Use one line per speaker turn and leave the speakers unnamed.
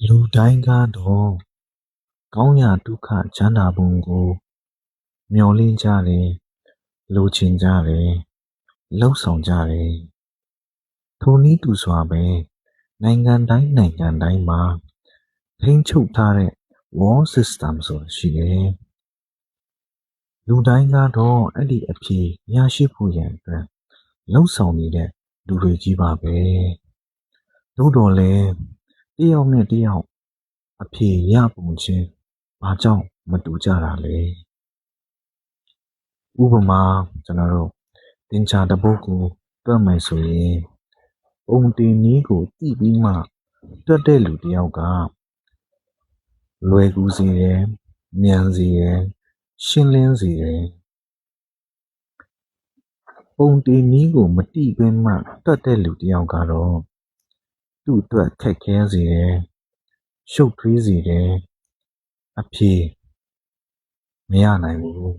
လူတိုင်းကတော့ကောင်းရာဒုက္ခချမ်းသာပုံကိုမျှော်လင့်ကြတယ်လိုချင်ကြတယ်လှုပ်ဆောင်ကြတယ်ထိုနည်းတူစွာပဲနိုင်ငံတိုင်းမှာထိန်းချုပ်ထားတဲ့ Wall System ဆိုတာရှိတယ်လူတိုင်းကတော့အဲ့ဒီအဖြေရရှိဖို့ရန်အတွက်လှုပ်ဆောင်နေတဲ့လူတွေကြီးပါပဲသို့တော်လည်းတစ်ယောက်နဲ့တစ်ယောက်အဖြေရပုံချင်းဘာကြောင့်မတူကြတာလဲဥပမာကျွန်တော်တို့သင်္ချာတစ်ပုဒ်ကိုတွက်မယ်ဆိုရင်ပုံတင်နည်းကိုသိပြီးမှတွက်တဲ့လူတစ်ယောက်ကလွယ်ကူစေတယ်မြန်စေတယ်ရှင်းလင်းစေတယ်ပုံတင်နည်းကိုမသိဘဲမှတွက်တဲ့လူတစ်ယောက်ကတော့သူ့အတွက်ခက်ခဲစေတယ်ရှုပ်ထွေးစေတယ်အဖြေမရနိုင်ဘူး